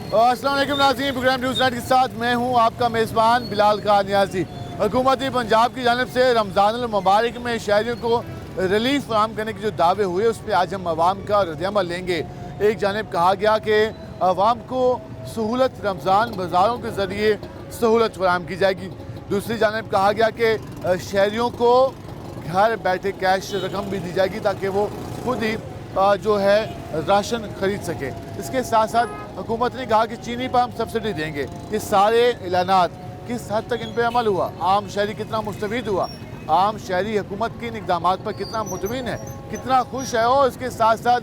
अस्सलाम वालेकुम नाज़रीन, प्रोग्राम न्यूज़ नाइट के साथ मैं हूं आपका मेज़बान बिलाल खान नियाज़ी। हुकूमत पंजाब की जानिब से रमज़ानुल मुबारक में शहरियों को रिलीफ फराहम करने के जो दावे हुए उस पर आज हम आवाम का रद्द-ए-अमल लेंगे। एक जानिब कहा गया कि आवाम को सहूलत रमज़ान बाज़ारों के ज़रिए सहूलत फराहम की जाएगी। दूसरी जानिब कहा गया कि शहरियों को घर बैठे कैश रकम भी दी जाएगी ताकि वो खुद ही जो है राशन खरीद सके। इसके साथ साथ हुकूमत ने कहा कि चीनी पर हम सब्सिडी देंगे। ये सारे ऐलानात किस हद तक इन पर अमल हुआ, आम शहरी कितना मुस्तफ़ीद हुआ, आम शहरी हुकूमत के इन इक़दाम पर कितना मुतमिन है, कितना खुश है, और इसके साथ साथ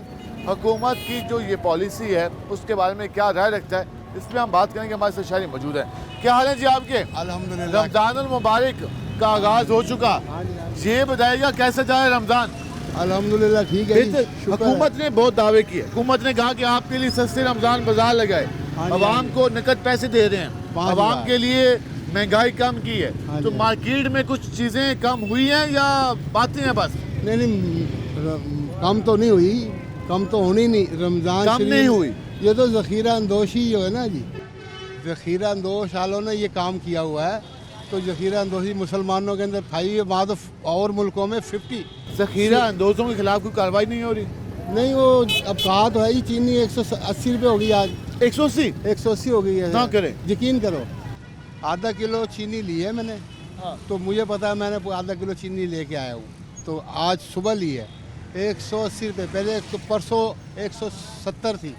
हुकूमत की जो ये पॉलिसी है उसके बारे में क्या राय रखता है, इस पर हम बात करेंगे। हमारे साथ शहरी मौजूद है। क्या हाल है जी आपके? अल्हम्दुलिल्लाह। रमज़ानुल मुबारक का आगाज़ हो चुका, ये बताइएगा कैसे जाए रमज़ान? अल्हम्दुलिल्लाह ठीक है जी, शुक्र है। हुकूमत ने बहुत दावे किए। हुकूमत ने कहा कि आपके लिए सस्ते रमज़ान बाजार लगाए, हाँ जी, अवाम को नकद पैसे दे रहे हैं, 5,000 अवाम के लिए महंगाई कम की है। हाँ तो जी। मार्केट में कुछ चीज़ें कम हुई हैं या बातें हैं बस? नहीं कम तो नहीं हुई, कम तो होनी नहीं। रमज़ान कम शरीफ- नहीं हुई। ये तो ज़ख़ीरा अंदोशी जो है ना जी, ज़ख़ीरा अंदोश वालों ने ये काम किया हुआ है। तो ज़ख़ीरा अंदोशी मुसलमानों के अंदर 5 बाद और मुल्कों में 50। ज़ख़ीरा अंदोज़ों के खिलाफ कोई कार्रवाई नहीं हो रही? नहीं वो अब कहा तो है ही, चीनी 180 रुपये हो गई आज, 180 180 हो गई है। ना करें। यकीन करो, आधा किलो चीनी ली है मैंने, तो मुझे पता है मैंने आधा किलो चीनी लेके आया हूँ, तो आज सुबह ली है 180 रुपये। पहले तो परसों 170 थी,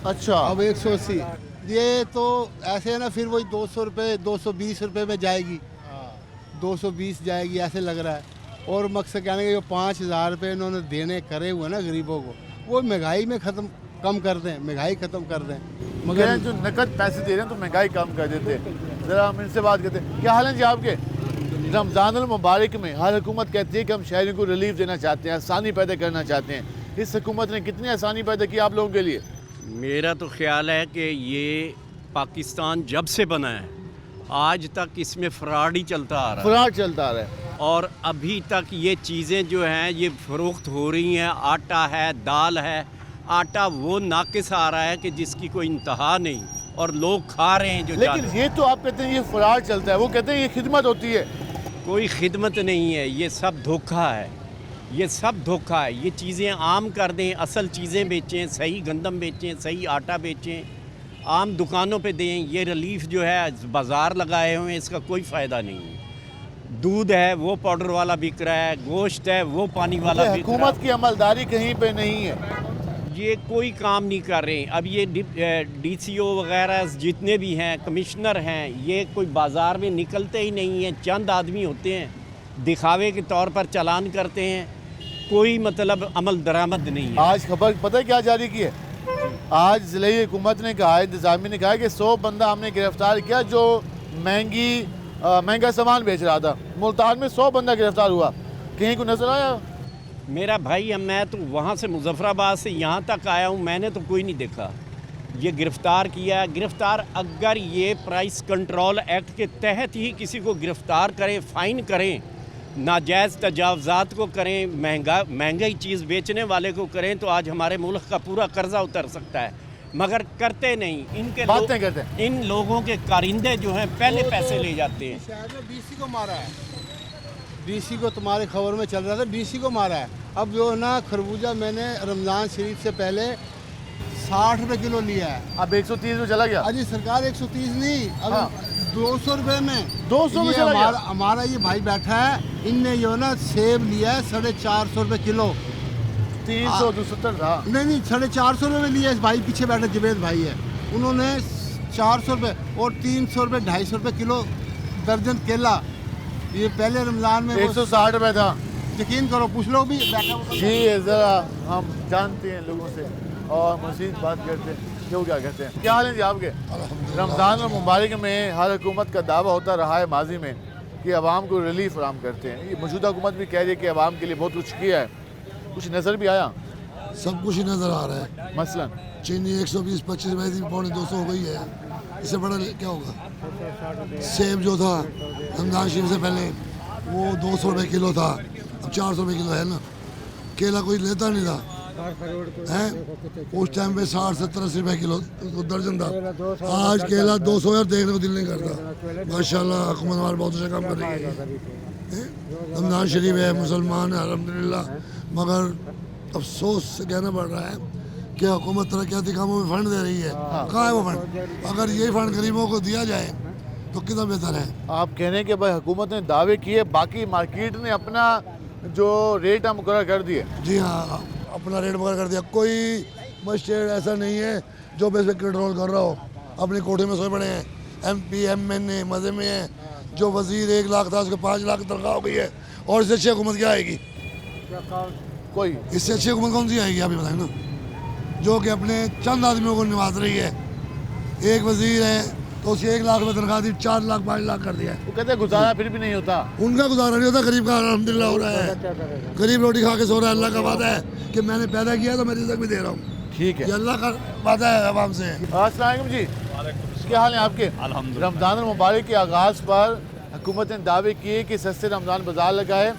अच्छा, अब 180। ये तो ऐसे है ना, फिर वही 200 रुपये 220 रुपये में जाएगी, 220 जाएगी ऐसे लग रहा है। और मकसद कहने के जो 5,000 रुपये इन्होंने देने करे हुए ना गरीबों को, वो महंगाई में ख़त्म कम कर दें, महंगाई ख़त्म कर दें। मगर जो नकद पैसे दे रहे हैं तो महंगाई कम कर देते। ज़रा हम इनसे बात करते हैं। क्या हाल है जी आपके? रमज़ानुल मुबारक में हर हुकूमत कहती है कि हम शहरियों को रिलीफ देना चाहते हैं, आसानी पैदा करना चाहते हैं। इस हुकूमत ने कितनी आसानी पैदा की आप लोगों के लिए? मेरा तो ख्याल है कि ये पाकिस्तान जब से बना है आज तक इसमें फ्रॉड ही चलता आ रहा है, फ्रॉड चलता आ रहा है। और अभी तक ये चीज़ें जो हैं ये फ़रोख्त हो रही हैं। आटा है, दाल है, आटा वो नाकिस आ रहा है कि जिसकी कोई इंतहा नहीं, और लोग खा रहे हैं जो लेकिन ज्यादा। ये तो आप कहते हैं ये फ्रॉड चलता है, वो कहते हैं ये खिदमत होती है। कोई खिदमत नहीं है, ये सब धोखा है, ये सब धोखा है। ये चीज़ें आम कर दें, असल चीज़ें बेचें, सही गंदम बेचें, सही आटा बेचें, आम दुकानों पे दें। ये रिलीफ जो है बाज़ार लगाए हुए हैं, इसका कोई फ़ायदा नहीं है। दूध है वो पाउडर वाला बिक रहा है, गोश्त है वो पानी वाला बिक रहा हुकूमत की अमलदारी कहीं पे नहीं है। है। ये कोई काम नहीं कर रहे। अब ये DCO वगैरह जितने भी हैं, कमिश्नर हैं, ये कोई बाज़ार में निकलते ही नहीं हैं। चंद आदमी होते हैं, दिखावे के तौर पर चालान करते हैं, कोई मतलब अमल दरामद नहीं है। आज खबर पता है क्या जारी की है? आज ज़िले हुकूमत ने कहा है, इंतज़ामिया ने कहा है कि 100 बंदा हमने गिरफ्तार किया जो महंगा सामान बेच रहा था। मुल्तान में 100 बंदा गिरफ्तार हुआ, कहीं को नजर आया? मेरा भाई, अब मैं तो वहाँ से मुजफ्फराबाद से यहाँ तक आया हूँ, मैंने तो कोई नहीं देखा ये गिरफ़्तार किया है। गिरफ़्तार अगर ये प्राइस कंट्रोल एक्ट के तहत ही किसी को गिरफ़्तार करें, फ़ाइन करें, नाजायज़ तजावज़ात को करें, महंगी चीज़ बेचने वाले को करें, तो आज हमारे मुल्क का पूरा कर्जा उतर सकता है। मगर करते नहीं, इनके बातें करते हैं। इन लोगों के कारिंदे जो हैं पहले पैसे ले जाते हैं। शहर में DC को मारा है, DC को तुम्हारी खबर में चल रहा था, DC को मारा है। अब जो है ना खरबूजा मैंने रमज़ान शरीफ से पहले 60 रुपये किलो लिया है, अब 130 में चला गया। अजी सरकार 130 नहीं, अब हाँ। 200 रुपये में 200 में ये चला गया। हमारा ये भाई बैठा है, इनने जो है ना सेब लिया है 450 रुपये किलो। 370 था। नहीं 450 रुपये में लिया है। इस भाई पीछे बैठा जुबैद भाई है, उन्होंने 400 रुपये और 300 रुपये 250 रुपये किलो दर्जन केला। ये पहले रमज़ान में 160 रुपये था। यकीन करो, पूछ लो भी बैठा हुआ। जी ज़रा हम जानते हैं लोगों से और मज़ीद बात करते हैं क्यों क्या कहते हैं। क्या हाल है जी आपके? रमज़ान और मुबारक में हर हुकूमत का दावा होता रहा है माजी में कि आवाम को रिलीफ फराहम करते हैं। ये मौजूदा हुकूमत भी कह रही है कि आवाम के लिए बहुत कुछ किया है, कुछ नज़र भी आया? सब कुछ ही नज़र आ रहा है। मसलन चीनी 120-25 रुपए थी, पौने 200 हो गई है। इससे बड़ा क्या होगा? सेब जो था रमज़ान शरीफ से पहले वो 200 रुपये किलो था, अब 400 रुपये किलो है ना। केला कोई लेता नहीं था, हैं उस टाइम पे 60-70-80 रुपए किलो तो दर्जन था। आज केला 200 यार देखने को दिल नहीं करता। माशाल्लाह हुकूमत हमारे बहुत अच्छा काम कर रही है। रमज़ान शरीफ है, मुसलमान है अल्हम्दुलिल्लाह, मगर अफसोस से कहना पड़ रहा है कि हुकूमत तरक्याती कामों में फ़ंड दे रही है। कहाँ है वो फंड? अगर यही फंड गरीबों को दिया जाए तो कितना बेहतर है। आप कह रहे हैं कि भाई हुकूमत ने दावे किए, बाकी मार्केट ने अपना जो रेट है मुकर्रर कर दिए। जी हाँ, अपना रेट वगैरह कर दिया। कोई मस्जिद ऐसा नहीं है जो बेस पे कंट्रोल कर रहा हो। अपनी कोठे में सोए पड़े हैं। MP MNA मज़े में है। जो वजीर 1 लाख था उसको 5 लाख तनख्वाह हो गई है। और इससे अच्छी हुकूमत क्या आएगी? कोई इससे अच्छी हुकूमत कौन सी आएगी आप ही बताएं ना, जो कि अपने चंद आदमियों को निभात रही है। एक वजीर है तो उसकी 1 लाख में तनख्वाह दी, 4 लाख 5 लाख कर दिया। वो कहते हैं गुजारा फिर भी नहीं होता। उनका गुजारा नहीं होता, गरीब का अल्हम्दुलिल्लाह हो रहा है। गरीब रोटी खा के सो रहा है। अल्लाह का वादा है कि मैंने पैदा किया तो मैं रिज़्क़ भी दे रहा हूँ। ठीक है, ये अल्लाह का वादा है अवाम से। अस्सलाम वालेकुम जी, क्या हाल है आपके? रमज़ान मुबारक के आगाज़ पर हुकूमत ने दावे किए कि सस्ते रमज़ान बाजार लगाए,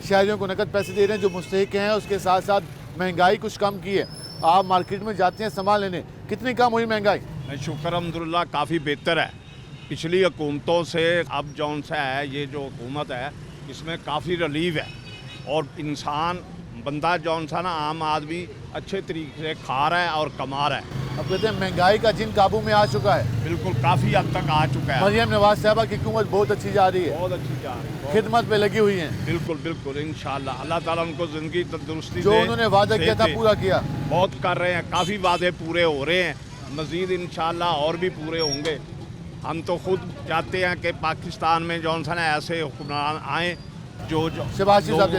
शहरियों को नकद पैसे दे रहे हैं जो मुस्तहिक हैं, उसके साथ साथ महंगाई कुछ कम की है। आप मार्केट में जाते हैं सामान लेने, कितनी कम हुई महंगाई? शुक्र अल्हम्दुलिल्लाह काफ़ी बेहतर है पिछली हुकूमतों से। अब जौन सा है ये जो हुकूमत है इसमें काफ़ी रिलीफ है और इंसान बंदा जौन सा ना आम आदमी अच्छे तरीके से खा रहा है और कमा रहा है। अब कहते हैं महंगाई का जिन काबू में आ चुका है। बिल्कुल काफ़ी हद तक आ चुका है। मरियम नवाज साहबा की हुकूमत बहुत अच्छी जा रही है, बहुत अच्छी जा रही है, खिदमत पे लगी हुई हैं। बिल्कुल बिल्कुल इंशाल्लाह अल्लाह ताला उनको ज़िंदगी तंदुरुस्ती जो दे, उन्होंने वादा किया था सेहत दे। पूरा किया। बहुत कर रहे हैं, काफ़ी वादे पूरे हो रहे हैं, मज़ीद इंशाल्लाह और भी पूरे होंगे। हम तो खुद चाहते हैं कि पाकिस्तान में जौन सा ना ऐसे हुक्मरान आए जो शहबाज शरीफ साहब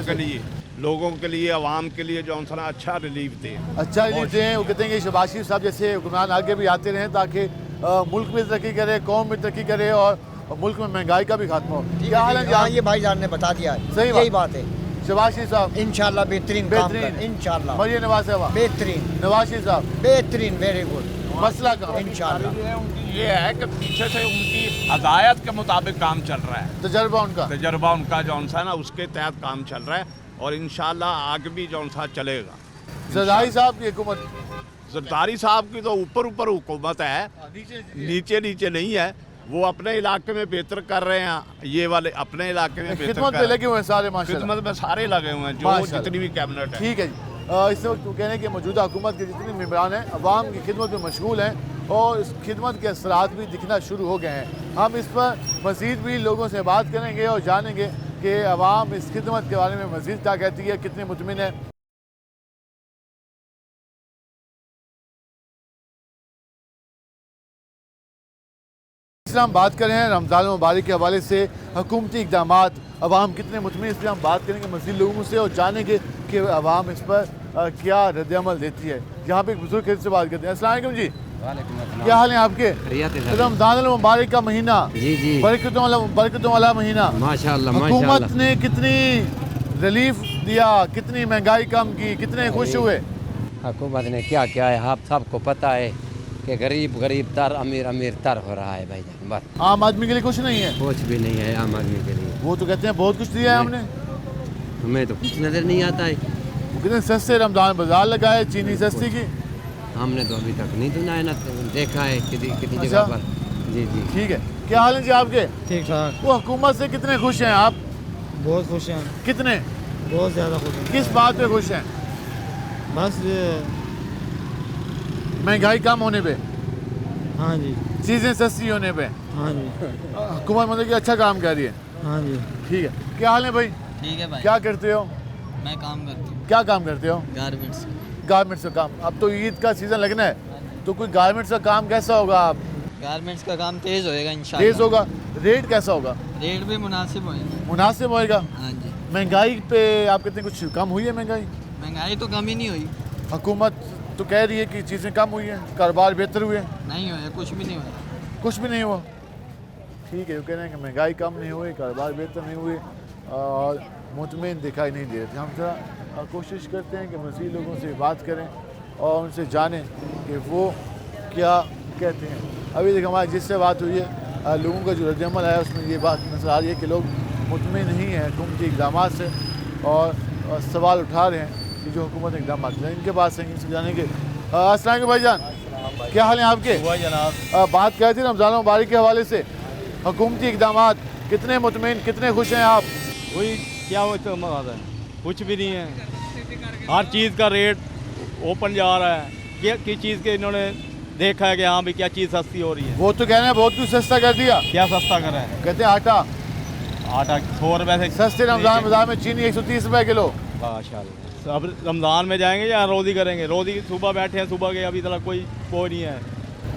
लोगों के जैसे। लिए आवाम के लिए जौन सा ना अच्छा रिलीफ दे। अच्छा रिलीफ दें। वो कहते हैं कि शहबाज शरीफ साहब जैसे हुक्मरान आगे भी आते रहें ताकि मुल्क में तरक्की करे, कौम में तरक्की करे और मुल्क में महंगाई का भी खात्मा हो। क्या हाल है जी? हाँ, ये भाईजान ने बता दिया है। सही यही बात है। शहबाज शरीफ साहब इंशाल्लाह बेहतरीन काम बेहतरीन। कर, इंशाल्लाह मरियम नवाज साहबा, बेहतरीन नवाज शरीफ साहब, बेहतरीन, वेरी गुड, मसला का इंशाल्लाह। उनकी ये है कि पीछे से उनकी हदायत के मुताबिक काम चल रहा है, तजर्बा उनका। तजर्बा उनका जौन सा ना उसके तहत काम चल रहा है और इंशाल्लाह आगे भी जौन सा चलेगा। जरदारी साहब की हुकूमत, जरदारी साहब की तो ऊपर ऊपर हुकूमत है, नीचे नीचे नहीं है। वो अपने इलाके में बेहतर कर रहे हैं, ये वाले अपने इलाके में बेहतर खिदमत कर पे रहे लगे हुए हैं सारे हैं। माशाल्लाह। खिदमत में सारे लगे हुए हैं जो माशाल्लाह। जितनी भी कैबिनेट है। ठीक है जी। इस वक्त वो कह रहे हैं कि मौजूदा हुकूमत के जितने मेम्बरान हैं अवाम की खिदमत में मशगूल हैं और इस खिदमत के असरात भी दिखना शुरू हो गए हैं। हम इस पर मज़ीद भी लोगों से बात करेंगे और जानेंगे कि अवाम इस खिदमत के बारे में मज़ीद क्या कहती है, कितने मुतमिन है। हम बात कर रहे हैं रमज़ान मुबारक के हवाले से हुकूमती इक़दाम, अवाम कितने मुतमिन, इस पर हम बात करेंगे मज़ीद लोगों से और जानेंगे कि अवाम इस पर क्या रद्द-ए-अमल देती है। यहाँ पे एक बुजुर्ग से बात करते हैं। अस्सलाम वालेकुम जी, क्या हाल है आपके? रमज़ान मुबारक का महीना, जी जी, बरकतों वाला महीना, माशाल्लाह हुकूमत माशाल्लाह। ने कितनी रिलीफ दिया, कितनी महंगाई कम की, कितने खुश हुए? हुकूमत ने क्या किया है आप सबको पता है कि गरीब गरीब तर, अमीर अमीर तर हो रहा है भाईजान। बस आम आदमी के लिए कुछ नहीं है। कुछ भी नहीं है आम आदमी के लिए। वो तो कहते हैं बहुत कुछ दिया है हमने। हमें तो कुछ नजर नहीं आता है। वो कितने सस्ते रमज़ान बाजार लगाए, चीनी सस्ती की। हमने तो अभी तक नहीं सुना है, ना देखा है किसी अच्छा। जगह पर। जी जी, ठीक है, क्या हाल है जी आपके? ठीक ठाक, वो हुकूमत से कितने खुश हैं आप? बहुत खुश हैं, कितने, बहुत ज़्यादा खुश हैं। किस बात पे खुश हैं? बस महंगाई कम होने पे, हाँ जी, चीज़ें सस्ती होने पे हाँ जी, हुकूमत मतलब कि अच्छा काम कर रही है। हाँ जी। ठीक है, क्या हाल है भाई? ठीक है भाई, क्या करते हो? मैं काम करती हूँ क्या काम करते हो? गारमेंट्स। गारमेंट्स का काम। अब तो ईद का सीज़न लगना है, तो कोई गारमेंट्स का काम कैसा होगा? आप गारमेंट्स का काम तेज़ होएगा इंशाल्लाह। तेज़ होगा, रेट कैसा होगा? रेट भी मुनासिब होएगा। मुनासिब होएगा। हाँ जी, महंगाई पे आप कहते हैं कुछ कम हुई है महंगाई? महंगाई तो कम ही नहीं हुई। हुकूमत तो कह रही है कि चीज़ें कम हुई हैं, कारोबार बेहतर हुए हैं। नहीं हुआ, कुछ भी नहीं हुआ। कुछ भी नहीं हुआ। ठीक है, वो कह रहे हैं कि महंगाई कम नहीं हुई, कारोबार बेहतर नहीं हुए और मुतमिन दिखाई नहीं दे रहे। हम थोड़ा कोशिश करते हैं कि मज़ीद लोगों से बात करें और उनसे जानें कि वो क्या कहते हैं। अभी तक हमारी जिससे बात हुई है लोगों का जो रद्द-ए-अमल आया उसमें ये बात नज़र आ रही है कि लोग मुतमिन नहीं हैं हुकूमती इक़दाम से और सवाल उठा रहे हैं कि जो हुकूमत ने इकदाम किया, इनके पास से इनसे जानेंगे। अस्सलाम वालेकुम भाईजान, क्या हाल है आपके? जनाब बात कर थी रमज़ान मुबारक के हवाले से, हुकूमती इकदाम कितने मुतमईन, कितने खुश हैं आप? वही क्या होता है, कुछ भी नहीं है। हर चीज़ का रेट ओपन जा रहा है। किस चीज़ के इन्होंने देखा है कि हाँ भाई क्या चीज़ सस्ती हो रही है? वो तो कह रहे हैं बहुत कुछ सस्ता कर दिया। क्या सस्ता कर रहे हैं? कहते हैं आटा 100 रुपये से सस्ते, रमज़ान बाजार में चीनी 130 रुपये किलो। माशाल्लाह। अब रमज़ान में जाएंगे या रोज़ी करेंगे? रोज़ी सुबह बैठे हैं, सुबह के अभी तक कोई नहीं है।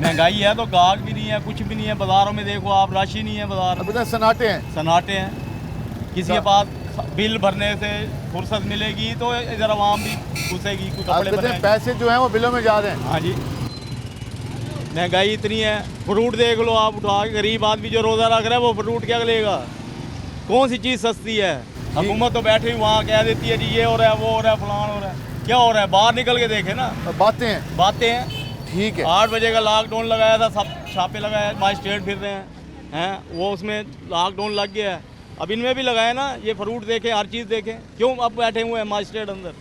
महंगाई है तो गाहक भी नहीं है, कुछ भी नहीं है। बाज़ारों में देखो आप, राशि नहीं है बाज़ार में, अब इतना सन्नाटे हैं। सन्नाटे हैं। किसी के पास बिल भरने से फुर्सत मिलेगी तो इधर आवाम भी घुसेगी, कुछ आप कपड़े कहते हैं बनाएंगे। पैसे जो हैं वो बिलों में जा रहे हैं। हाँ जी, महंगाई इतनी है। फ्रूट देख लो आप उठा के, गरीब आदमी जो रोज़ा रख रहा है वो फ्रूट क्या लेगा? कौन सी चीज़ सस्ती है? हुकूमत तो बैठी वहाँ कह देती है जी ये हो रहा है, वो हो रहा है, फलान हो रहा है। क्या हो रहा है? बाहर निकल के देखे ना, बातें हैं। बातें हैं। ठीक है, 8 बजे का लॉकडाउन लगाया था, सब छापे लगाए, मजिस्ट्रेट फिर रहे हैं वो उसमें लॉकडाउन लग गया है। अब इनमें भी लगाए ना, ये फ्रूट देखें, हर चीज़ देखें। क्यों अब बैठे हुए हैं मजिस्ट्रेट अंदर?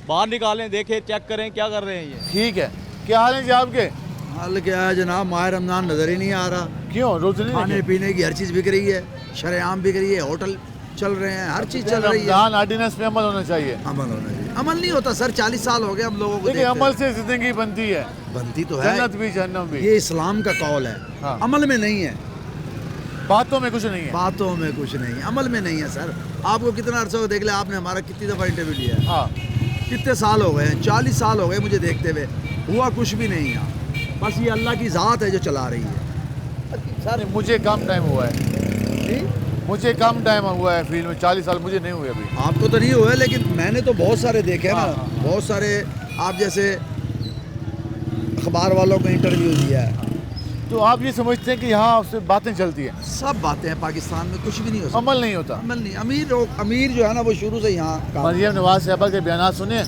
बाहर निकालें, देखें, चेक करें क्या कर रहे हैं ये। ठीक है। क्या हाल है जी आपके? हाल क्या है जनाब, माह रमज़ान नज़र ही नहीं आ रहा। क्यों रोज़ नहीं खाने देखे? पीने की हर चीज़ बिक रही है, शरेआम बिक रही है, होटल चल रहे हैं, हर चीज़ चल रही है। रमज़ान ऑर्डिनेंस पे अमल होना चाहिए। अमल होना चाहिए। अमल नहीं होता सर, 40 साल हो गए हम लोगों को देखिए, देखते अमल हैं। से जिंदगी बनती है, बनती तो है, जन्नत भी जहन्नम भी। ये इस्लाम का कौल है। हाँ। अमल में नहीं है, बातों में कुछ नहीं है। बातों में कुछ नहीं है, अमल में नहीं है सर। आपको कितना अर्सा हो, देख ले आपने हमारा कितनी दफ़ा इंटरव्यू लिया है। हाँ, कितने साल हो गए हैं? 40 साल हो गए मुझे देखते हुए, हुआ कुछ भी नहीं यहाँ। बस ये अल्लाह की ज़ात है जो चला रही है सर मुझे कम टाइम हुआ है, जी। मुझे कम टाइम हुआ है फील्ड में, 40 साल मुझे नहीं हुए अभी। आपको तो नहीं हुआ, लेकिन मैंने तो बहुत सारे देखे हैं हाँ, ना। हाँ, बहुत सारे, आप जैसे अखबार वालों को इंटरव्यू दिया है। तो आप ये समझते हैं कि यहाँ उससे बातें चलती हैं, सब बातें हैं, पाकिस्तान में कुछ भी नहीं हो सकता। अमल नहीं होता। अमल नहीं। अमीर जो है ना वो शुरू से यहाँ काम। मरियम नवाज साहबा के बयान सुने,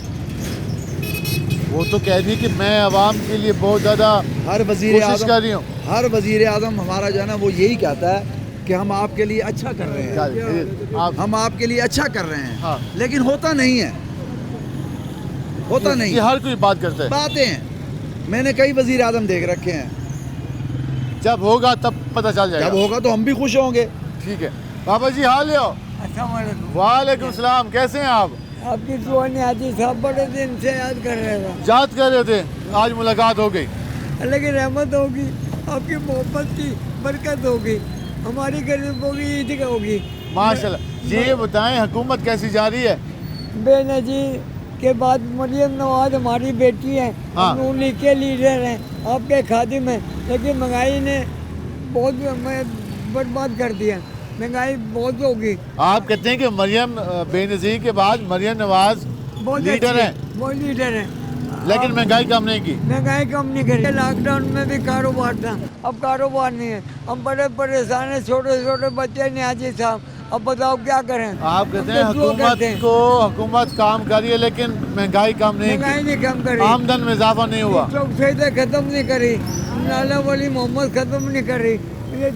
वो तो कह दी कि मैं आवाम के लिए बहुत ज़्यादा हर वजीर कोशिश आज़म कर रही हूँ। हर वजीर आज़म हमारा जो है ना वो यही कहता है कि हम आपके लिए अच्छा कर रहे हैं, आप हम आपके लिए अच्छा कर रहे हैं। हाँ। लेकिन होता नहीं है, होता नहीं ये है। हर कोई बात करता है। बातें हैं, मैंने कई वजीर आज़म देख रखे हैं। जब होगा तब पता चल जाएगा। जब होगा तो हम भी खुश होंगे। ठीक है बाबा जी, हाल हो? वालेकुम सलाम, कैसे हैं आप? आपकी दुआ ने आज साहब बड़े दिन से याद कर रहे थे, याद कर रहे थे, आज मुलाकात हो गई। अल्लाह की रहमत होगी, आपकी मोहब्बत की बरकत होगी, हमारी गरीबों की ईद होगी माशाल्लाह। ये बताएं हुकूमत कैसी जा रही है? बेनजीर के बाद मरियम नवाज हमारी बेटी है, हाँ। हम उन्हीं के लीडर हैं, आपके खादिम हैं। लेकिन महंगाई ने बहुत बर्बाद कर दिया, महंगाई बहुत होगी। आप कहते हैं कि मरियम बेनज़ीर के बाद मरियम नवाज बहुत लीडर हैं, वो लीडर हैं, लेकिन महंगाई कम नहीं की। महंगाई कम नहीं करी। लॉकडाउन में भी कारोबार था, अब कारोबार नहीं है, हम बड़े परेशान हैं, छोटे छोटे बच्चे न्याजी साहब। अब बताओ क्या करें? आप कहते हैं हम तो दुआ करते हैं। हुकूमत काम कर रही है, लेकिन महंगाई कम नहीं महंगाई की, नहीं कम करी, आमदन में इजाफा नहीं हुआ। सौदे खत्म नहीं करी, नाला वाली मोहम्मद खत्म नहीं करी, ये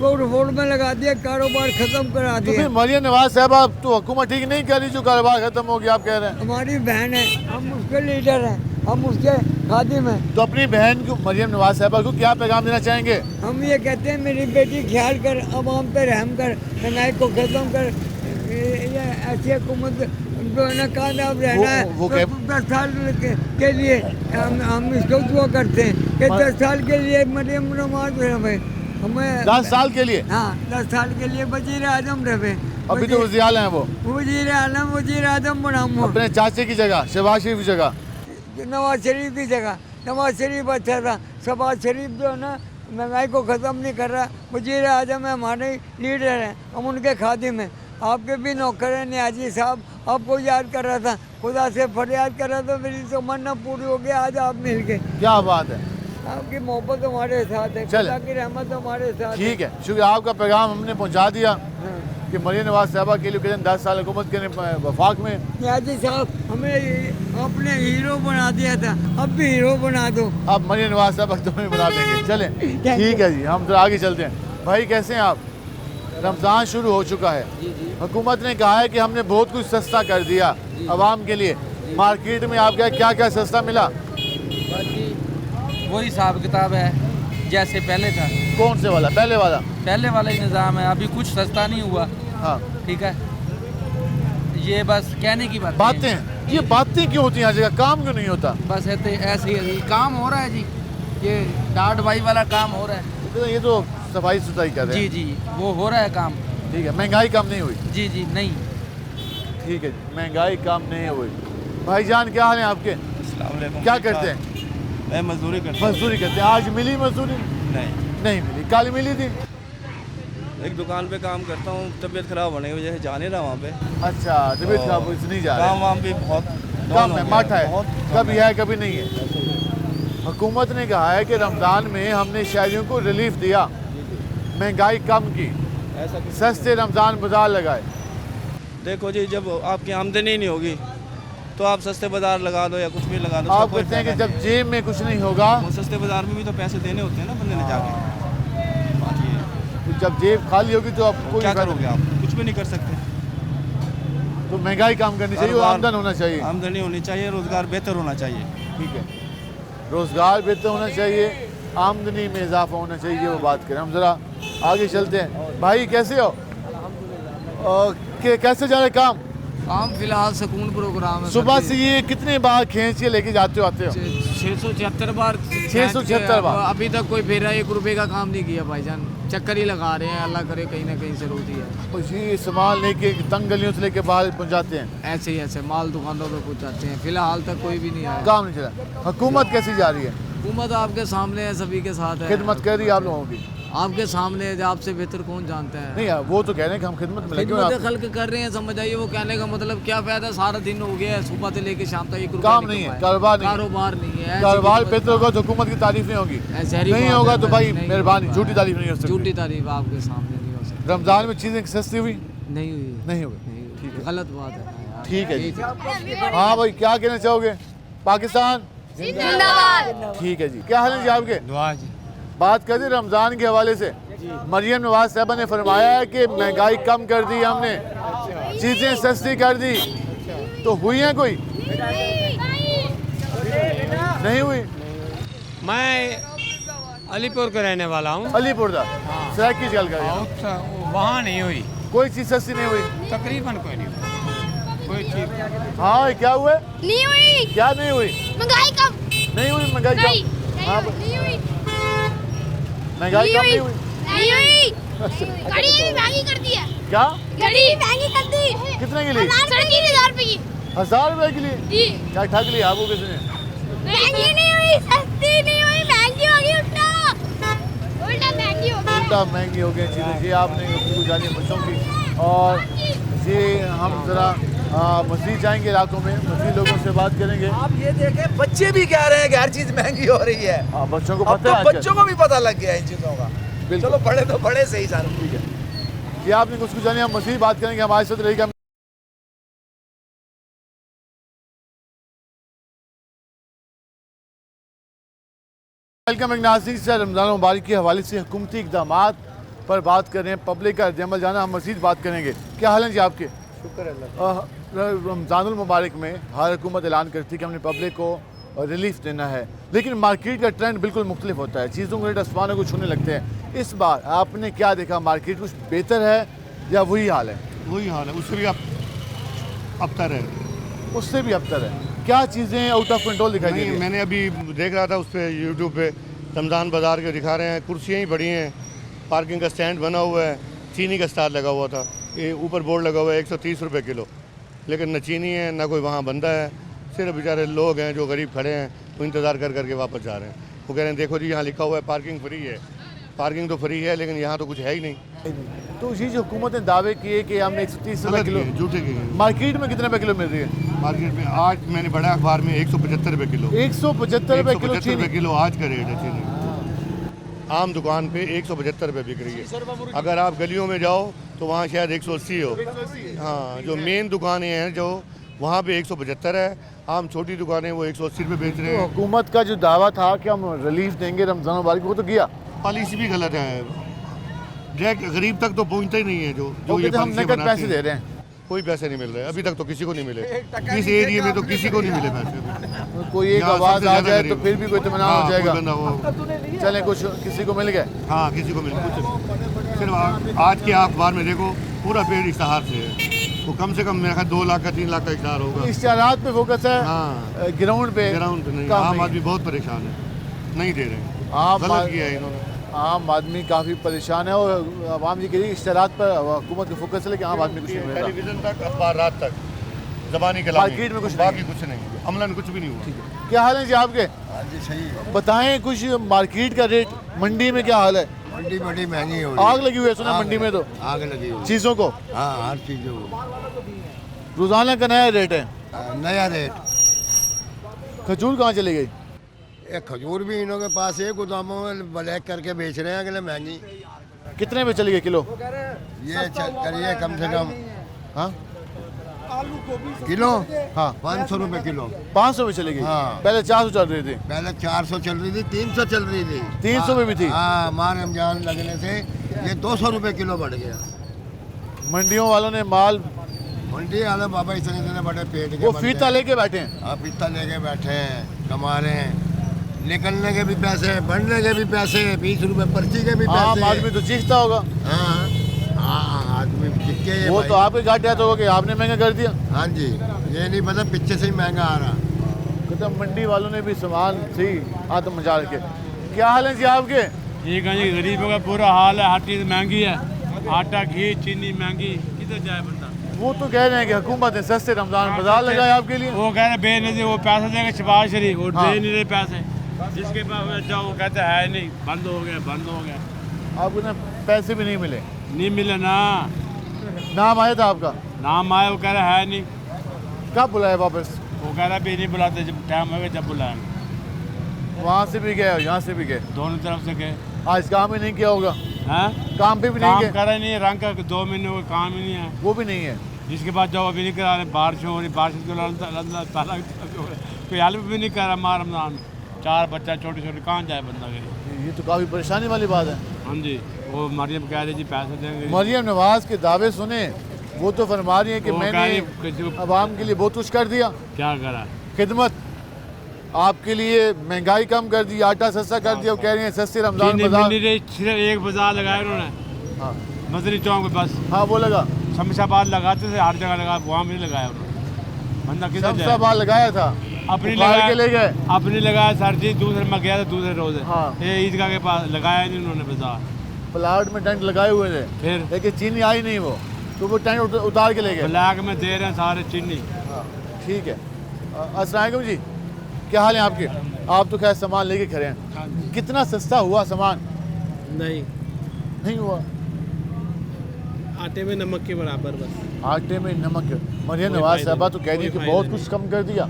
रोड में लगा दिया, कारोबार खत्म करा तो दिया। फिर मरियम नवाज साहब आप तो हुकूमत ठीक नहीं कर रही जो कारोबार खत्म हो गया, आप कह रहे हैं। हमारी बहन है, हम उसके लीडर हैं, हम उसके खादिम हैं। तो अपनी बहन को मरियम नवाज साहबा को क्या पैगाम देना चाहेंगे? हम ये कहते हैं मेरी बेटी ख्याल कर, अवाम पे रहम कर, महंगाई को खत्म कर। ये ऐसी हुकूमत जो है ना कामयाब रहना है, वो तो 10 साल के लिए हम इसको दुआ करते हैं कि 10 साल के लिए मरियम नवाज रहे हमें। 10 साल के लिए? हाँ, 10 साल के लिए वजीर आजम रहे। अभी तो वज़ीर आला हैं वो, वजीर आलम वजीर आजम बनाऊँ अपने चाचे की जगह, शहबाज शरीफ की जगह। नवाज शरीफ की जगह। नवाज शरीफ अच्छा था, शहबाज शरीफ जो है ना महंगाई को ख़त्म नहीं कर रहा। वजीर आजम है, हमारे लीडर हैं, हम उनके खादिम हैं। आपके भी नौकर हैं न्याजी साहब, आपको याद कर रहा था, खुदा से फरियाद कर रहा था, मेरी तमन्ना पूरी हो गई, आज आप मिल गए। क्या बात है, आपकी मोहब्बत हमारे साथ है, चले। खुदा की रहमत हमारे साथ है। ठीक है, शुक्रिया। आपका पैगाम हमने पहुंचा दिया हाँ। कि मरियम नवाज साहबा के लिए 10 साल हुकूमत के वफाक में। न्याजी साहब हमें आपने हीरो बना दिया था, अब भी हीरो बना दो। अब मरियम नवाज साहबा तुम्हें बना देंगे। चलें, ठीक है जी, हम तो आगे चलते हैं। भाई कैसे हैं आप? रमज़ान शुरू हो चुका है, हुकूमत ने कहा है कि हमने बहुत कुछ सस्ता कर दिया आवाम के लिए, मार्केट में आपका क्या क्या सस्ता मिला? बाकी वही हिसाब किताब है जैसे पहले था। कौन से वाला? पहले वाला ही निज़ाम है, अभी कुछ सस्ता नहीं हुआ। हाँ ठीक है, ये बस कहने की बात बातें, ये बातें क्यों होती हैं हर जगह, काम क्यों नहीं होता? बस ऐसे ही काम हो रहा है जी, ये डाट भाई वाला काम हो रहा है। तो ये तो सफाई सुथराई कर रहे हैं। जी वो हो रहा है काम। ठीक है, महंगाई कम नहीं हुई? जी नहीं। ठीक है, महंगाई कम नहीं हुई। भाईजान क्या हाल है आपके? क्या करते हैं? मैं मजदूरी करता मजदूरी करते हैं। आज मिली मजदूरी? नहीं मिली। कल मिली थी? एक दुकान पे काम करता हूँ, तबीयत खराब होने की वजह से जा नहीं रहा वहाँ पे। अच्छा, तबीयत खराब हुई नहीं जा रहे? काम वाम भी बहुत कम है, माठा है, कभी है कभी नहीं है। हुकूमत ने कहा है कि रमज़ान में हमने शहरियों को रिलीफ दिया, महंगाई कम की, सस्ते रमज़ान बाजार लगाए। देखो जी, जब आपकी आमदनी नहीं होगी तो आप सस्ते बाजार लगा दो या कुछ भी लगा दो। आप कहते हैं कि जब जेब में कुछ नहीं होगा, सस्ते बाजार में भी तो पैसे देने होते हैं ना बंदे ने जाके। जब जेब खाली होगी तो आप क्या करोगे? आप कुछ भी नहीं कर सकते। तो महंगाई कम करनी चाहिए, आमदन होना चाहिए, आमदनी होनी चाहिए, रोजगार बेहतर होना चाहिए। ठीक है, रोजगार बेहतर होना चाहिए, आमदनी में इजाफा होना चाहिए, वो बात करें। हम ज़रा आगे चलते हैं। भाई कैसे हो? कैसे जा रहा है काम? काम फिलहाल सुकून प्रोग्राम है। सुबह से ये कितने बार खींच के लेके जाते हो आते हो? 676 बार। 676 बार। अभी तक कोई फेरा 1 रुपए का काम नहीं किया भाईजान, चक्कर ही लगा रहे हैं। अल्लाह करे कहीं ना कहीं से रोटी है। कुछ ही सामान लेके तंग गलियों से लेके बाहर पहुंचाते हैं, ऐसे माल दुकानों पे पहुंचाते हैं। फिलहाल तक कोई भी नहीं आया, काम नहीं चला। हुकूमत कैसी जा रही है? हुकूमत आपके सामने है, सभी के साथ है, खिदमत कर रही है आप लोगों की? आपके सामने है, आपसे बेहतर कौन जानता है। नहीं यार, वो तो कह रहे हैं कि हम खिदमत में लगे खिदमत खल्क कर रहे हैं, समझ आइए। वो कहने का मतलब क्या फायदा, सारा दिन हो गया है, सुबह से लेके शाम तक 1 रुपया काम नहीं है, कारोबार नहीं है। कारोबार बेहतर होगा तो हुकूमत की तारीफ नहीं होगी, नहीं होगा तो भाई मेहरबानी, झूठी तारीफ नहीं हो सकती। झूठी तारीफ आपके सामने नहीं हो सकती। रमजान में चीजें सस्ती हुई? नहीं हुई। ठीक है, गलत बात है। ठीक है जी। हाँ भाई, क्या कहना चाहोगे? पाकिस्तान जिंदाबाद। ठीक है जी, क्या हाल है जी आपके? दुआ जी। बात कर दी रमज़ान के हवाले से। मरियम नवाज साहबा ने फरमाया है कि महंगाई कम कर दी हमने, चीज़ें सस्ती कर दी, तो हुई हैं कोई? नहीं हुई। मैं अलीपुर का रहने वाला हूँ। अलीपुर का सड़क की गल कर, वहाँ नहीं हुई, कोई चीज़ सस्ती नहीं हुई, तकरीबन कोई नहीं हुई, कोई चीज़। हाँ, क्या हुआ? नहीं हुई। क्या नहीं हुई? महंगाई कम नहीं हुई। महंगाई कम? हाँ, नहीं हुई। महंगाई कम नहीं हुई। नहीं हुई। गाड़ी भी महंगी कर दी है। क्या? गाड़ी महंगी कर दी। कितने के लिए? 3,500 रुपए की। 1000 रुपए के लिए? जी। क्या ठग लिया आपको किसने? महंगी नहीं हुई, सस्ती नहीं हुई, महंगी हो गई। उल्टा महंगी हो गई। उल्टा महंगी हो गई चीज़ें। ये आपने गुफ्तगू जानी है बच्चों की, और ये हम ज़रा मज़ीद जाएंगे इलाकों में, मज़ीद लोगों से बात करेंगे। आप ये देखें, बच्चे भी कह रहे हैं कि हर चीज़ महंगी हो रही है। बच्चों को अब पता है, तो बच्चों को भी पता लग गया इन चीज़ों का। चलो बड़े तो बड़े सही सारे। ठीक है, ये आपने कुछ जानी, हम मज़ीद बात करेंगे। हमारे साथ रहेगा वेलकम। एक नाज़रीन से रमज़ान मुबारक के हवाले से हुकूमती इक़दामात पर बात कर रहे हैं, पब्लिक का रद्द-ए-अमल जाना, हम मज़ीद बात करेंगे। क्या हाल है जी आपके? शुक्र अल्लाह। रमज़ानुल मुबारक में हर हुकूमत ऐलान करती है कि हमने पब्लिक को रिलीफ देना है, लेकिन मार्केट का ट्रेंड बिल्कुल मुख्तलिफ होता है, चीज़ों के रेट आसमानों को छूने लगते हैं। इस बार आपने क्या देखा, मार्केट कुछ बेहतर है या वही हाल है? वही हाल है, उससे भी अबतर है। उससे भी अबतर है। क्या चीज़ें आउट ऑफ कंट्रोल दिखाई दे रही हैं? मैंने अभी देख रहा था उस पर यूट्यूब पे, रमज़ान बाज़ार के दिखा रहे हैं, कुर्सियाँ ही बड़ी हैं, पार्किंग का स्टैंड बना हुआ है, चीनी का स्टाल लगा हुआ था, ये ऊपर बोर्ड लगा हुआ है 130 रुपये किलो, लेकिन न चीनी है ना कोई वहाँ बंदा है, सिर्फ बेचारे लोग हैं जो गरीब खड़े हैं, वो इंतज़ार कर करके वापस जा रहे हैं। वो कह रहे हैं देखो जी यहाँ लिखा हुआ है पार्किंग फ्री है। पार्किंग तो फ्री है, लेकिन यहाँ तो कुछ है ही नहीं। तो ये जो हुकूमत ने दावे किए कि हमने 130 रुपये किलो, झूठे के मार्केट में कितने रुपये किलो मिल रही है? मार्केट में आज मैंने बड़ा अखबार में 175 रुपये किलो, 175 रुपये किलो 175 रुपये किलो आज का रेट है चीनी। आम दुकान पे 175 रुपये बिक रही है। अगर आप गलियों में जाओ तो वहाँ शायद 180 हो। हाँ, जो मेन दुकानें हैं जो वहाँ पे 175 है, आम छोटी दुकानें वो 180 रुपये बेच रहे हैं। हुकूमत का जो दावा था कि हम रिलीफ देंगे रमज़ान मुबारक को, तो किया? पॉलिसी भी गलत है, डायरेक्ट गरीब तक तो पहुँचता ही नहीं है। जो ये हम नकद पैसे दे रहे हैं, कोई पैसे नहीं मिल रहे अभी तक, तो किसी को नहीं मिले इस एरिया में, तो किसी को नहीं मिले पैसे। कोई एक यहाँ आवाज़ सबसे आ ज़्यादा जाए तो गरीब। फिर भी कोई इत्मीनान हाँ, हो कोई जाएगा। बंदा वो चलें, कुछ किसी को मिल गए। हाँ किसी को मिले कुछ। सिर्फ आज के अखबार में देखो पूरा पेड़ इश्तहार से है, वो कम से कम मेरा ख्याल 2 लाख का 3 लाख का इश्तहार होगा। इश्तिहारात पे फोकस है, हाँ ग्राउंड पे नहीं, काम आम नहीं। आदमी बहुत परेशान है, नहीं दे रहे, आम गलत आद- किया है इन्होंने। आम आदमी काफ़ी परेशान है और आवाम जी के लिए इश्तिहारात पर हुकूमत का फोकस है, लेकिन आम आदमी कुछ नहीं मिल रहा। टेलीविजन तक, अखबार रात तक, ज़बानी कलामी, मार्केट में कुछ बाकी कुछ नहीं, अमलन कुछ भी नहीं हुआ। क्या हाल है जी आपके? हाँ जी सही। बताएं कुछ मार्केट का रेट, मंडी में क्या हाल है? मंडी बड़ी महंगी हो रही आग लगी हुई है सुना मंडी में, तो आग लगी हुई चीज़ों को हाँ हर चीज़ों को रोज़ाना का नया रेट है। नया रेट। खजूर कहाँ चली गई? ये खजूर भी इन्हों के पास है, गोदामों में ब्लैक करके बेच रहे हैं, अगले महंगी। कितने पे चली गई किलो? ये करिए कम से कम हाँ किलो हाँ 500 रुपए किलो। 500 में चली गई। हाँ। पहले 400 चल रही थी। पहले 400 चल रही थी, 300 चल रही थी, 300 में भी थी। हाँ माह रमजान लगने से ये 200 रुपए किलो बढ़ गया। मंडियों वालों ने माल, मंडी वाले बाबा इतने इतने बड़े पेट के वो बंदे फीता हैं। लेके बैठे हैं। हाँ फीता लेके बैठे हैं, कमा रहे हैं, निकलने के भी पैसे, बढ़ने के भी पैसे, 20 रुपए पर्ची के भी आम पैसे। आदमी तो चीखता होगा। हाँ हाँ आदमी चिक्के ये वो भाई। तो आपके घाटे आता होगा कि आपने महंगा कर दिया। हाँ जी, ये नहीं पता पीछे से ही महंगा आ रहा। तो मंडी वालों ने भी सामान सही आत्म मचा के। क्या हाल है जी आपके? ये कहीं गरीबों का बुरा हाल है, हर चीज़ महंगी है, आटा घी चीनी महंगी, किधर जाए बंदा। वो तो कह रहे हैं कि हुकूमत ने सस्ते रमजान बाजार लगाए आपके लिए। वो कह रहे बेचने से वो पैसे देंगे शबाज शरीफ, वो हाँ। दे नहीं रहे पैसे, जिसके पास जाओ वो कहते है नहीं, बंद हो गया बंद हो गया। आपको ना पैसे भी नहीं मिले? नहीं मिले ना, नाम आया था आपका? नाम आए वो कह रहा है नहीं, कब बुलाया वापस? वो कह रहा भी नहीं बुलाते, जब टाइम होगा जब बुलाएंगे। वहाँ से भी गए और यहाँ से भी गए, दोनों तरफ से गए। आज काम ही नहीं किया होगा। हैं काम पे भी नहीं काम गए? करे नहीं, रंग का 2 महीने हुए काम ही नहीं है, वो भी नहीं है। जिसके बाद जाओ अभी नहीं करा रहे, बारिश हो रही, बारिश को कोई हेल्प भी नहीं कर रहा। मार रमजान 4 बच्चा छोटे छोटे, कहाँ जाए बंदा के। ये तो काफ़ी परेशानी वाली बात है। हाँ जी, वो मरियम कह रही जी पैसे देंगे। मरियम नवाज के दावे सुने, वो तो फरमा रही है कि वो कह मैंने रही किसी को अवाम के लिए बहुत कुछ कर दिया, क्या करा। खिदमत आपके लिए, महंगाई कम कर दी, आटा सस्ता कर दिया। वो कह रही है सस्ते रमजान चीनी बाजार। मिल नहीं रही, सिर्फ एक बाजार लगाया उन्होंने, हाँ मजरी चौक पे बस। हाँ वो लगा, शमशाबाद लगाते थे, हर जगह लगा, वहाँ भी नहीं लगाया उन्होंने। बंदा किधर जाए। शमशाबाद लगाया था, अपनी उखाड़ के ले लगाया, गए। अपनी लगाया सर जी, दूसरे में गया था दूसरे रोज। हाँ। ये ईदगाह के पास लगाया नहीं उन्होंने बाजार। प्लाट में टेंट लगाए हुए थे, फिर लेकिन चीनी आई नहीं वो, तो वो टेंट उतार के ले गए। ब्लैक में दे रहे हैं सारे चीनी। हाँ, ठीक है। अस्सलाम वालेकुम जी, क्या हाल है आपके? आप तो खैर सामान लेके खड़े हैं, कितना सस्ता हुआ सामान? नहीं हुआ, आटे में नमक के बराबर बस। आटे में नमक। मरियम नवाज साहबा तो कह रही है कि बहुत कुछ कम कर दिया,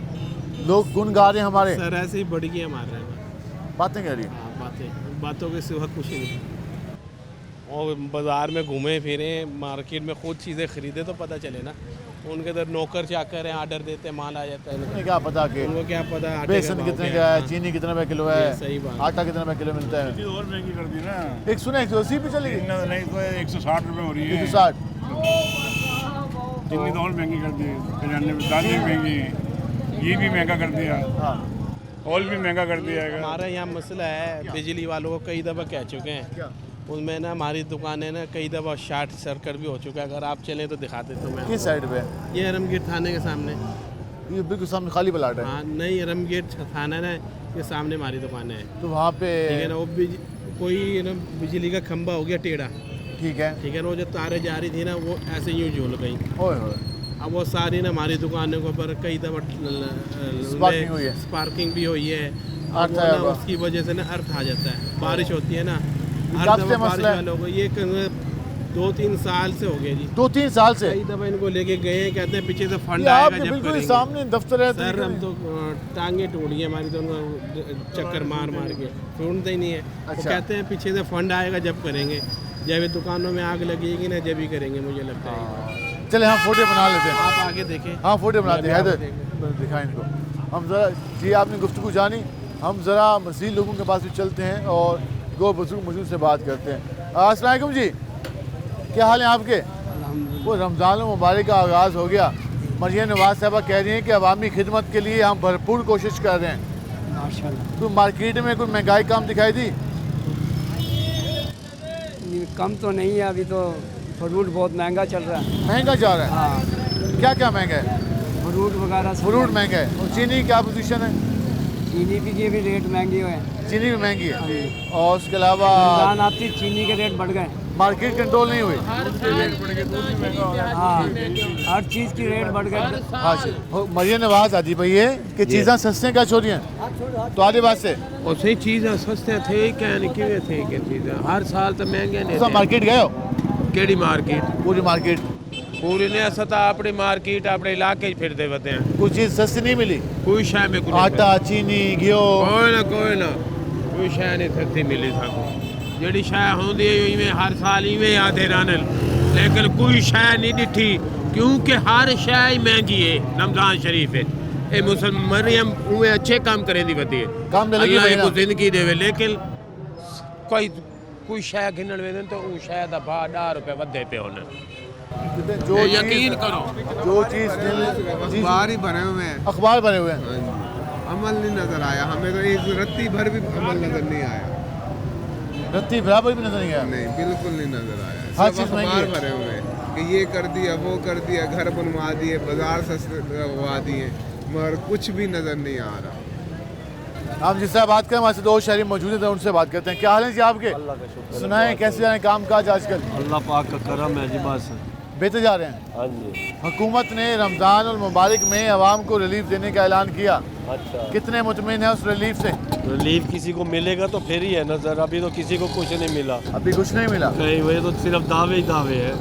लोग गुन गा रहे हैं हमारे। सर ऐसे ही बढ़ गया हमारे में। बातें कह रही है। बातों के सिवा कुछ ही नहीं। और बाज़ार में घूमे फिरे, मार्केट में खुद चीज़ें खरीदे तो पता चले ना। उनके इधर नौकर चाकर हैं, आर्डर देते हैं, माल आ जाता है। उन्हें क्या पता कि उनको क्या पता आटे बेसन भाव कितने क्या का है, हाँ। चीनी कितने रुपए किलो है, सही बात। आटा कितने रुपए किलो मिलता है। और महंगी कर दी ना, एक सुना 180 पे चली गई। नहीं तो 160 रुपये हो रही है। 160। चीनी तो और महंगी कर दी, खजाने में दाल भी महंगी, घी भी महंगा कर दिया, हाँ ऑयल भी महंगा कर दिया है। हमारा यहाँ मसला है, बिजली वालों को कई दफ़ा कह चुके हैं, उनमें ना हमारी दुकानें ना कई दफ़ा शार्ट सर्किट भी हो चुका है। अगर आप चलें तो दिखाते तो मैं। किस साइड पे? ये रमगेट थाने के सामने। ये बिल्कुल सामने खाली प्लाट है। हाँ नहीं, रमगेट थाना ना, ये सामने हमारी दुकानें हैं। तो वहाँ पे ठीक है ना, वो कोई ना बिजली का खंभा हो गया टेढ़ा, ठीक है, ठीक है ना, वो जो तारें जा रही थी ना वो ऐसे यूँ झूल गई। ओए होए, अब वो सारी ना हमारी दुकानों के ऊपर कई दफ़ा स्पार्किंग हुई है। स्पार्किंग भी हुई है। अब अर्थ वो है ना वो। उसकी वजह से ना अर्थ आ जाता है, बारिश होती है ना, हर कब से दफ़ा बारिश मसला है? वालों को ये 2-3 साल से हो गया जी। 2-3 साल से कई दफ़ा इनको लेके गए हैं, कहते हैं पीछे से फंड ये आएगा आपके जब बिल्कुल करेंगे। सामने दफ्तर है। सर हम तो टांगे टूट गई हमारी, तो उनको चक्कर मार मार के सुनते ही नहीं है। वो अच्छा। कहते हैं पीछे से फंड आएगा जब करेंगे, जब ये दुकानों में आग लगेगी ना जब ही करेंगे, मुझे लगता है। चले हम फोटो बना लेते हैं। आप आगे देखें। हाँ फोटो बनाते हैं, मैं हैदर दिखाएं इनको। हम ज़रा जी, आपने गुफ्तगू जानी, हम ज़रा मज़ीद लोगों के पास भी चलते हैं और गो बुजुर्ग मौजूद से बात करते हैं। अस्सलाम वालेकुम जी, क्या हाल है आपके? वो रमज़ान मुबारक का आगाज़ हो गया। मरियम नवाज साहबा कह रही हैं कि अवामी खिदमत के लिए हम भरपूर कोशिश कर रहे हैं। माशाल्लाह। तो मार्केट में कोई महंगाई कम दिखाई दी? कम तो नहीं है, अभी तो फ्रूट बहुत महंगा चल रहा है। महंगा जा रहा है? हाँ, क्या क्या महंगा है? फ्रूट वगैरह सब फ्रूट महंगा है। और चीनी क्या पोजीशन है? चीनी की भी रेट महंगी हुए हैं। चीनी भी महंगी है। और उसके अलावा रमजान आती चीनी के रेट बढ़ गए। मार्केट कंट्रोल नहीं हुई? हाँ, हर चीज़ की रेट बढ़ गए। हाँ जी। मरियम नवाज आजी भाई है कि चीज़ें सस्ते क्या छोड़ी हैं तो आधे बात से उसे चीज़ें सस्ते थे क्या किवें थे कि चीज़ें हर साल तो महंगे ने मार्केट गए हो? केड़ी मार्केट? पूरी मार्केट? पूरी ने अस तो अपनी मार्केट अपने इलाके फिरते वते हैं। कोई चीज़ सस्ती नहीं मिली? कोई शय में कोई आटा चीनी घी कोई ना कोई शय नहीं सस्ती मिली साको। जड़ी शय होंदी है इवें हर साल इवें आते रहन, लेकिन कोई शय नहीं दिठी क्योंकि हर शय महंगी है। रमजान शरीफ है ए मुसलमान मरियम उवे अच्छे काम करें दी वती है, काम अल्लाह को जिंदगी देवे, लेकिन कोई शय गिनण वेंदे तो उ शय दा भाव 10 रुपए वधे पे होने। जो यकीन करो जो चीज़ बाहर ही बने हुए हैं, अखबार बने हुए हैं, अमल नहीं नजर आया हमें। तो एक रत्ती भर भी अमल नजर नहीं आया। रत्ती बराबर भी नजर नहीं आया? नहीं, बिल्कुल नहीं नजर आया। हर सब चीज़ महंगी अखबार है। भरे हुए हैं कि ये कर दिया वो कर दिया, घर बनवा दिए, बाजार सस्ते करवा दिए, मगर कुछ भी नजर नहीं आ रहा। हम जिससे बात करें हमारे से दो शहरी मौजूद हैं, उनसे बात करते हैं। क्या हाल है जी आपके? सुनाएं कैसे जा रहे हैं काम काज आजकल? अल्लाह पाक का करम है जी, बस बेहतर जा रहे हैं? हाँ जी। हुकूमत ने रमज़ान और मुबारक में आवाम को रिलीफ देने का ऐलान किया। अच्छा, कितने मुतमिन है उस रिलीफ से? रिलीफ किसी को मिलेगा तो फिर ही है नजर, अभी तो किसी को कुछ नहीं मिला। अभी कुछ नहीं मिला? नहीं, वही तो सिर्फ दावे ही दावे हैं।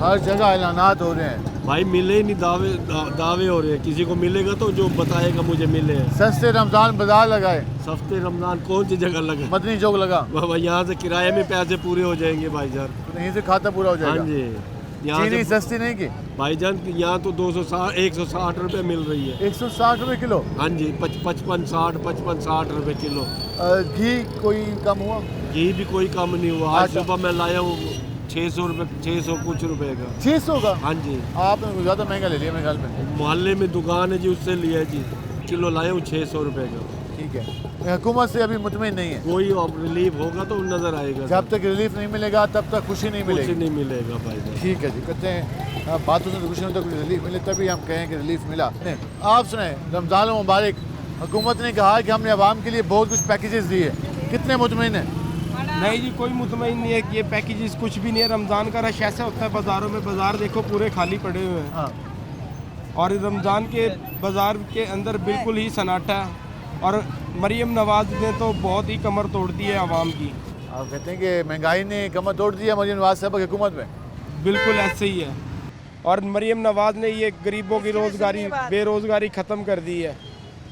हर जगह ऐलानात हो रहे हैं भाई, मिले ही नहीं, दावे हो रहे हैं। किसी को मिलेगा तो जो बताएगा मुझे मिले हैं। सस्ते रमज़ान बाजार लगाए, सस्ते रमजान कौन सी जगह लगा? मदनी चौक लगा। बाबा यहाँ से किराए में पैसे पूरे हो जाएंगे भाईजान। यहीं से खाता पूरा हो हाँ जाएगा। जी। यहाँ चीनी से सस्ती नहीं की भाईजान, यहाँ तो 160 रुपए मिल रही है। 160 रुपए किलो? हाँ जी, 55-60 रुपए किलो। घी कोई कम हुआ? घी भी कोई कम नहीं हुआ। आज अच्छा। सुबह मैं लाया हूँ 600 कुछ रुपए का। 600 का? हाँ जी। आपने कुछ ज़्यादा महंगा ले लिया मेरे ख्याल में। मोहल्ले में दुकान है जी, उससे लिया जी, किलो लाया हूँ 600 रुपए का। ठीक है। हुकूमत से अभी मुतमिन नहीं है? कोई रिलीफ होगा तो नजर आएगा। जब तक रिलीफ नहीं मिलेगा तब तक खुशी नहीं कुछ मिलेगी। नहीं मिलेगा भाई। ठीक है जी, कहते हैं बातों से तो खुशी नहीं होता, कुछ रिलीफ मिले तभी हम कहें कि रिलीफ मिला। नहीं, आप सुने रमज़ान मुबारक, हुकूमत ने कहा कि हमने आवाम के लिए बहुत कुछ पैकेजेस दिए, कितने मुतमिन हैं? नहीं जी, कोई मुतमईन नहीं है कि ये पैकेजेस कुछ भी नहीं है। रमज़ान का रश ऐसा होता है बाज़ारों में, बाज़ार देखो पूरे खाली पड़े हुए हैं। हाँ। और रमज़ान के बाज़ार के अंदर बिल्कुल ही सन्नाटा है। और मरियम नवाज ने तो बहुत ही कमर तोड़ दी है आवाम की। आप कहते हैं कि महंगाई ने कमर तोड़ दी है मरियम नवाज साहब की हुकूमत में? बिल्कुल ऐसे ही है। और मरियम नवाज ने ये गरीबों की बेरोज़गारी ख़त्म कर दी है।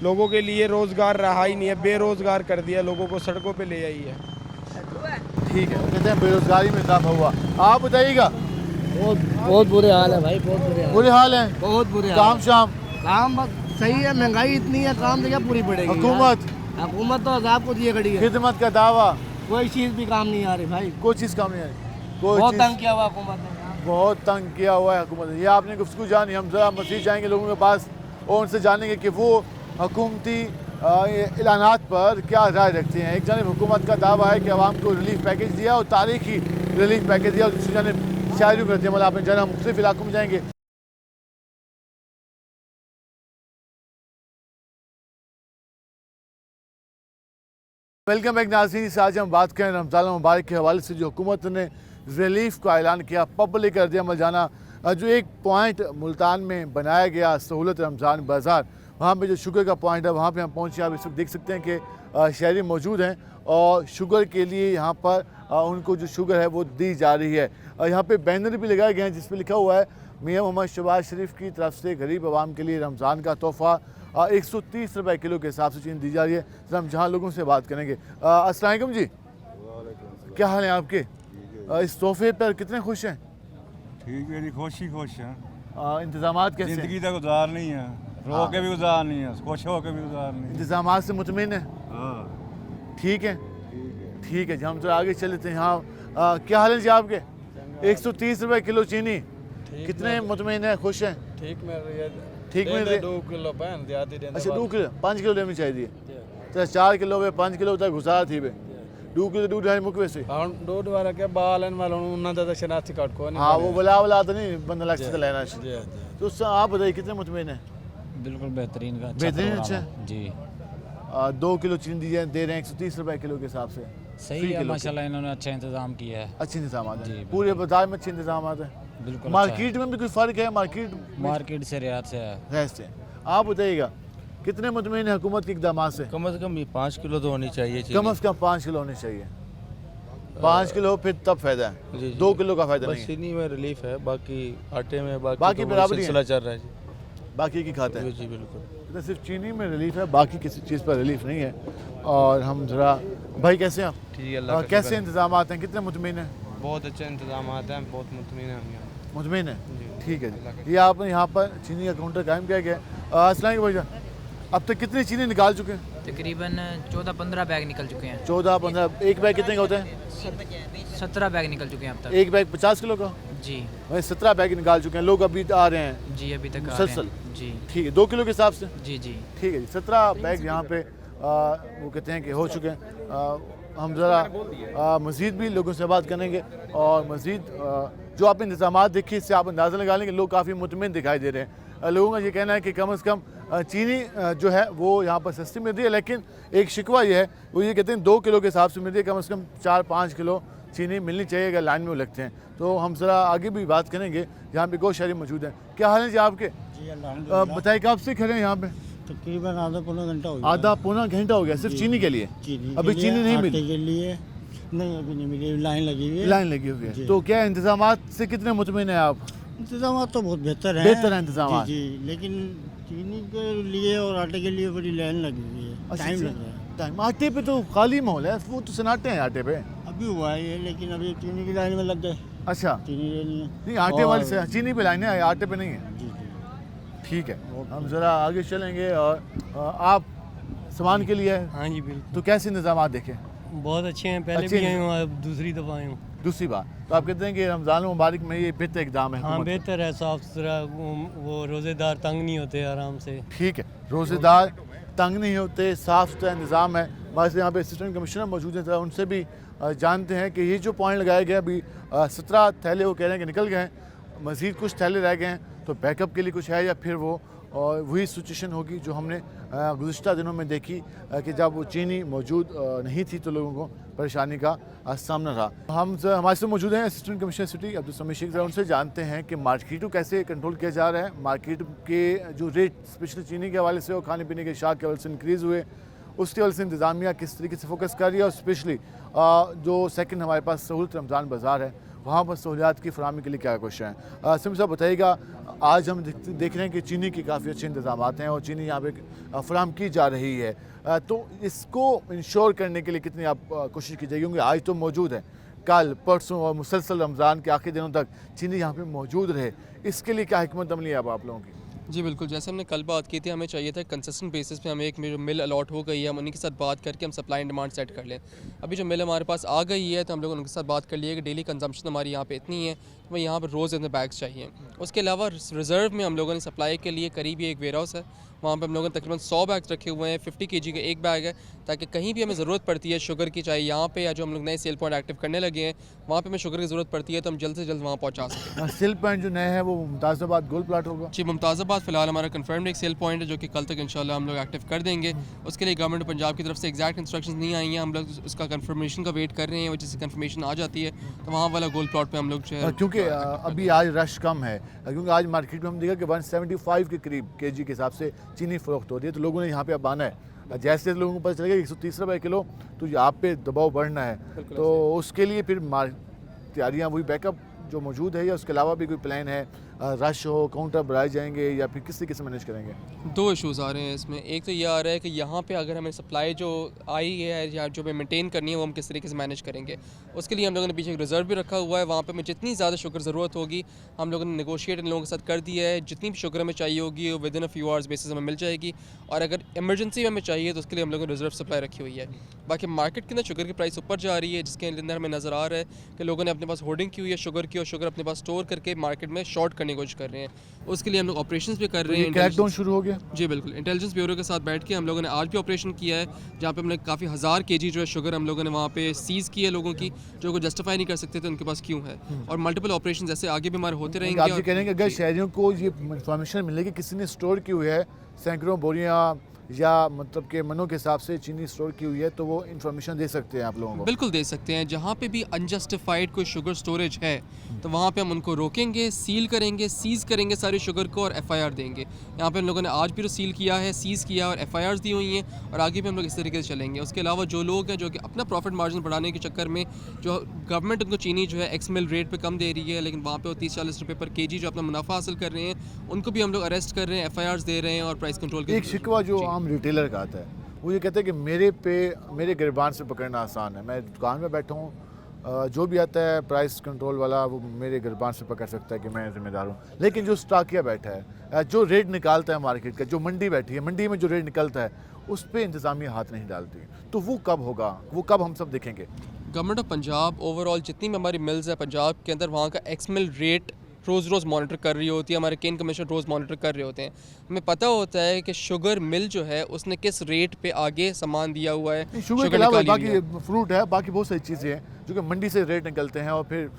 लोगों के लिए रोज़गार रहा ही नहीं है, बेरोज़गार कर दिया, लोगों को सड़कों पे ले आई है। ठीक है, कहते हैं बेरोज़गारी में इजाफा हुआ। आप बताइएगा। बहुत बुरे हाल है भाई, बुरे हाल है? बहुत बुरे काम शाम? काम सही है, महंगाई इतनी है, काम तो क्या पूरी पड़ेगी। हुकूमत तो अजाब को दिए खड़ी है। खिदमत का दावा, कोई चीज़ भी काम नहीं आ रही भाई, कोई चीज़ काम नहीं आ रही। बहुत तंग किया हुआ हुकूमत ने, बहुत तंग किया हुआ है हुकूमत ने। ये आपने गुफ्तगू जानी, हम ज़रा मज़ीद जाएंगे लोगों के पास और उनसे जानेंगे कि वो हुकूमती ऐलानात पर क्या राय रखते हैं। एक जानिब हुकूमत का दावा है कि आवाम को रिलीफ पैकेज दिया और तारीखी रिलीफ पैकेज दिया, और दूसरी जानिब शायरी करते हैं। मतलब आपने जाना मुख्तलिफ इलाकों में जाएंगे। वेलकम बैक नाज़रीन, इस आज हम बात करें रमज़ान मुबारक के हवाले से जो हुकूमत ने रिलीफ का ऐलान किया, पब्लिक कर दिया मलजाना। जो एक पॉइंट मुल्तान में बनाया गया सहूलत रमज़ान बाज़ार, वहाँ पे जो शुगर का पॉइंट है वहाँ पे हम पहुँचे। आप इस वक्त देख सकते हैं कि शहरी मौजूद हैं और शुगर के लिए यहाँ पर उनको जो शुगर है वो दी जा रही है। यहाँ पे बैनर भी लगाए गए हैं जिस पर लिखा हुआ है मियाँ मोहम्मद शहबाज शरीफ की तरफ से गरीब आवाम के लिए रमज़ान का तोहफ़ा 130 रुपये किलो के हिसाब से चीनी दी जा रही है। तो हम जहाँ लोगों से बात करेंगे। अस्सलाम वालेकुम जी, क्या हाल है आपके? इस तोहफे पर कितने खुश हैं? ठीक है जी, खुश है। इंतज़ामात कैसे? जिंदगी का गुजार नहीं है, रो के भी गुजार नहीं है, खुश हो के भी गुजार नहीं है। इंतज़ामात से मुतमिन है? ठीक है, ठीक है जी। हम तो आगे चलते हैं। यहाँ क्या हाल है जी आपके? 130 रुपए किलो चीनी। कितने मुतमईन है, खुश हैं? ठीक मिल रही है। ठीक मिल रही है। 2 किलो पैन ज्यादा देने। अच्छा 2 किलो 5 किलो लेनी चाहिए तो 4 किलो पे 5 किलो तक गुजारा थी बे 2 किलो दूध है मुकवे से। हां दूध वाला के बालन वाला उन्ना दा शनाख्ती कार्ड को नहीं। हाँ वो बला तो नहीं बंदा लग से लेना जी जी। तो उससे आप बताइए कितने मुतमईन है? बिल्कुल बेहतरीन का बेहतरीन अच्छा जी। 2 किलो चीनी दीजिए दे रहे हैं 130 रुपए किलो के हिसाब से। सही है माशाल्लाह, इन्होंने अच्छा इंतजाम किया है। अच्छे इंतजाम है, पूरे बाजार में अच्छे इंतजाम है। बिल्कुल मार्केट में भी कोई फ़र्क है? मार्केट से रियायत से है। रहते आप बताइएगा कितने मुतमईन है हुकूमत के इक़दाम से? कम से कम 5 किलो तो होनी चाहिए। कम से कम 5 किलो होनी चाहिए। 5 किलो फिर तब फायदा है, 2 किलो का फायदा नहीं। चीनी में रिलीफ है, बाकी आटे में बाकी बराबर सिलसिला चल रहा है जी। बाकी की खाते हैं जी बिल्कुल। तो सिर्फ चीनी में रिलीफ है, बाकी किसी चीज़ पर रिलीफ नहीं है। और हम ज़रा भाई कैसे हैं आप? ठीक है। कैसे इंतजाम हैं? कितने मुतमईन हैं? बहुत अच्छे इंतजाम हैं, बहुत मुतमईन हैं हम। मुतमईन है, ठीक है जी। ये आपने यहाँ पर चीनी का काउंटर कायम किया गया है। अस्सलाम वालेकुम भाईजान, अब तक कितनी चीनी निकाल चुके हैं? तकरीबन 14-15 बैग निकल चुके हैं। 14-15। एक बैग कितने का होता है? 17 बैग निकल चुके हैं अब तक। एक बैग 50 किलो का? जी। वही 17 बैग निकाल चुके हैं, लोग अभी आ रहे हैं। जी अभी तक आ रहे मुसलसल। हैं। जी ठीक है, 2 किलो के हिसाब से? जी जी ठीक है जी। 17 बैग यहाँ पे वो कहते हैं कि हो चुके हैं। हम ज़रा मज़ीद भी लोगों से बात करेंगे और मज़ीद जो आप इंतजाम देखिए इससे आप अंदाज़ा लगा लेंगे लोग काफ़ी मुतमईन दिखाई दे रहे हैं। लोगों का ये कहना है कि कम से कम चीनी जो है वो यहाँ पर सस्ती मिल रही है, लेकिन एक शिकवा ये है, वो ये कहते हैं 2 किलो के हिसाब से मिल रही है, कम से कम 4-5 किलो चीनी मिलनी चाहिए अगर लाइन में वो लगते हैं। तो हम ज़रा आगे भी बात करेंगे। यहाँ पे गोश्त शहरी मौजूद हैं। क्या हाल है जी आपके? बताइए कब से खड़े हैं यहाँ पे? तकरीबन आधा पौना घंटा हो गया। आधा पौना घंटा हो गया सिर्फ चीनी के लिए? अभी चीनी नहीं मिली? के लिए नहीं, अभी नहीं मिली, लाइन लगी हुई है। लाइन लगी हुई है। तो क्या इंतजाम से कितने मुतमईन हैं आप? इंतजाम तो बहुत बेहतर है। बेहतर है इंतजाम जी, लेकिन चीनी के लिए और आटे के लिए बड़ी लाइन लगी हुई है, टाइम लग रहा है। टाइम आटे पे तो खाली माहौल है, वो तो सन्नाटे हैं आटे पे। अभी हुआ है ये, लेकिन अभी चीनी की लाइन में लग गए। अच्छा चीनी लेनी है। नहीं आटे वाले से चीनी पे लाइन है, आटे पे नहीं है। जी ठीक है, हम ज़रा आगे चलेंगे। और आप सामान के लिए? हाँ जी बिल्कुल। तो कैसे इंतजाम देखें? बहुत अच्छे हैं, पहले भी आए हूँ, अब दूसरी दफ़ा आए हूँ। दूसरी बार तो आप कहते हैं कि रमज़ान मुबारक में ये बेहतर इक़दाम है? हाँ बेहतर है, साफ़ सुथरा, वो रोज़ेदार तंग नहीं होते आराम से। ठीक है, रोज़ेदार तंग नहीं होते, साफ़ सुथरा इंतज़ाम है। बस यहाँ पे असिस्टेंट कमिश्नर मौजूद हैं, उनसे भी जानते हैं कि ये जो पॉइंट लगाया गया अभी 17 थैले वो कह रहे हैं कि निकल गए हैं, मज़ीद कुछ थैले रह गए हैं, तो बैकअप के लिए कुछ है या फिर वो और वही सिचुएशन होगी जो हमने गुज़िश्ता दिनों में देखी कि जब वो चीनी मौजूद नहीं थी तो लोगों को परेशानी का सामना रहा। हमारे से मौजूद हैं assistant commissioner city Abdul Samid Shaikh, उनसे जानते हैं कि मार्केट को कैसे कंट्रोल किया जा रहा है। मार्केट के जो रेट स्पेशली चीनी के हवाले से और खाने पीने के अशाक के हवाले से इंक्रीज़ हुए, उसके हवाले से इंतज़ामिया किस तरीके से फोकस कर रही है और स्पेशली जो सेकंड हमारे पास सहूलत रमज़ान बाज़ार है वहाँ पर सहूलियात की फराहमी के लिए क्या कुछ है? सिम साहब बताइएगा, आज हम देख रहे हैं कि चीनी के काफ़ी अच्छे इंतजाम हैं और चीनी यहाँ पे फराहम की जा रही है, तो इसको इंश्योर करने के लिए कितनी आप कोशिश की जाएगी? क्योंकि आज तो मौजूद है, कल परसों और मुसलसल रमज़ान के आखिरी दिनों तक चीनी यहाँ पे मौजूद रहे, इसके लिए क्या हिकमत अमली है अब आप लोगों की? जी बिल्कुल, जैसे हमने कल बात की थी, हमें चाहिए था कंसिस्टेंट बेसिस पे हमें एक मिल अलॉट हो गई है, हम उन्हीं के साथ बात करके हम सप्लाई एंड डिमांड सेट कर लें। अभी जो मिल हमारे पास आ गई है तो हम लोग उनके साथ बात कर लिए कि डेली कंजम्पशन हमारी यहाँ पे इतनी है, तो हमें यहाँ पर रोज़ इतने बैग्स चाहिए। उसके अलावा रिज़र्व में हम लोगों ने सप्लाई के लिए करीब एक वेयर हाउस है, वहाँ पे हम लोगों ने तकरीबन 100 बैग्स रखे हुए हैं, 50 kg का एक बैग है, ताकि कहीं भी हमें ज़रूरत पड़ती है शुगर की, चाहे यहाँ पे या जो हम लोग नए सेल पॉइंट एक्टिव करने लगे हैं वहाँ पे हमें शुगर की ज़रूरत पड़ती है तो हम जल्द से जल्द वहाँ पहुँचा सकें। सेल पॉइंट जो नया है वो मुमताज़ाबाद गोल्ड प्लाट होगा? जी, मुमताज़ाबाद फ़िलहाल हमारा कंफर्म्ड एक सेल पॉइंट है जो कि कल तक इंशाल्लाह हम लोग एक्टिव कर देंगे। उसके लिए गवर्नमेंट पंजाब की तरफ से एग्जैक्ट इंस्ट्रक्शंस नहीं आई हैं, हम लोग उसका कंफर्मेशन का वेट कर रहे हैं, वो जैसे कंफर्मेशन आ जाती है तो वहाँ वाला गोल्ड प्लॉट पे हम लोग क्योंकि अभी आज रश कम है, क्योंकि आज मार्केट में हम देखा कि 175 के करीब केजी के हिसाब से चीनी फ़रोख्त हो रही है, तो लोगों ने यहाँ पे अब आना है। जैसे लोगों को पता चलेगा 130 रुपये किलो तो आप पे दबाव बढ़ना है, तो उसके लिए फिर तैयारियाँ वही बैकअप जो मौजूद है या उसके अलावा भी कोई प्लान है रश हो, काउंटर बढ़ाए जाएंगे या फिर किस तरीके से मैनेज करेंगे? दो इश्यूज़ आ रहे हैं इसमें। एक तो ये आ रहा है कि यहाँ पे अगर हमें सप्लाई जो आई है या जो हमें मेंटेन करनी है वो हम किस तरीके से मैनेज करेंगे। उसके लिए हम लोगों ने पीछे एक रिज़र्व भी रखा हुआ है। वहाँ पे हमें जितनी ज़्यादा शुगर ज़रूरत होगी हम लोगों ने नेगोशिएट इन लोगों के साथ कर दिया है। जितनी भी शुगर हमें चाहिए होगी वो with in a few hours basis हमें मिल जाएगी, और अगर इमरजेंसी में हमें चाहिए तो उसके लिए हम लोगों ने रिज़र्व सप्लाई रखी हुई है। बाकी मार्केट के अंदर शुगर की प्राइस ऊपर जा रही है, जिसके अंदर हमें नज़र आ रहा है कि लोगों ने अपने पास होर्डिंग की हुई है शुगर की, और शुगर अपने पास स्टोर करके मार्केट में शॉर्ट करने की कोशिश कर रहे हैं। उसके लिए हम लोग ऑपरेशंस भी कर रहे हैं। क्रैकडाउन शुरू हो गया? जी बिल्कुल, इंटेलिजेंस ब्यूरो के साथ बैठ के हम लोगों ने आज भी ऑपरेशन किया है, जहाँ पे हमने काफ़ी हज़ार केजी जो है शुगर हम लोगों ने वहाँ पे सीज़ की है लोगों की, जो को जस्टिफाई नहीं कर सकते थे उनके पास क्यों है। और मल्टीपल ऑपरेशन ऐसे आगे भी हमारे होते रहेंगे। आप ये कह रहे हैं कि अगर शहरियों को ये इन्फॉर्मेशन मिलेगी किसी ने स्टोर की हुई है सैकड़ों बोरियाँ या मतलब के मनों के हिसाब से चीनी स्टोर की हुई है, तो वो इन्फॉर्मेशन दे सकते हैं आप लोगों को? बिल्कुल दे सकते हैं। जहाँ पे भी अनजस्टिफाइड कोई शुगर स्टोरेज है तो वहाँ पे हम उनको रोकेंगे, सील करेंगे, सीज़ करेंगे सारी शुगर को और एफआईआर देंगे। यहाँ पे हम लोगों ने आज भी सील किया है, सीज़ किया और एफआईआर दी हुई हैं, और आगे भी हम लोग इस तरीके से चलेंगे। उसके अलावा जो लोग हैं जो कि अपना प्रॉफिट मार्जिन बढ़ाने के चक्कर में जो गवर्नमेंट उनको चीनी जो है एक्स मिल रेट पर कम दे रही है, लेकिन वहाँ पर वो 30-40 रुपये पर केजी जो अपना मुनाफा हासिल कर रहे हैं, उनको भी हम लोग अरेस्ट कर रहे हैं, एफआईआर दे रहे हैं और प्राइस कंट्रोल एक शिकवा जो आम रिटेलर का आता है वो ये कहते हैं कि मेरे गिरबान से पकड़ना आसान है। मैं दुकान में बैठा हूँ, जो भी आता है प्राइस कंट्रोल वाला वो मेरे गिरबान से पकड़ सकता है कि मैं जिम्मेदार हूँ। लेकिन जो स्टॉकिया बैठा है, जो रेट निकालता है मार्केट का, जो मंडी बैठी है, मंडी में जो रेट निकलता है उस पर इंतज़ामिया हाथ नहीं डालती, तो वो कब होगा, वो कब हम सब देखेंगे? गवर्नमेंट ऑफ पंजाब ओवरऑल जितनी भी हमारी मिल्स है पंजाब के अंदर, वहाँ का एक्स मिल रेट रोज़ मॉनिटर कर रही होती है। हमारे केन कमीशन रोज़ मॉनिटर कर रहे होते हैं। हमें पता होता है कि शुगर मिल जो है उसने किस रेट पे आगे सामान दिया हुआ है। शुगर के अलावा बाकी फ्रूट है, बाकी बहुत सारी चीज़ें हैं जो कि मंडी से रेट निकलते हैं, और फिर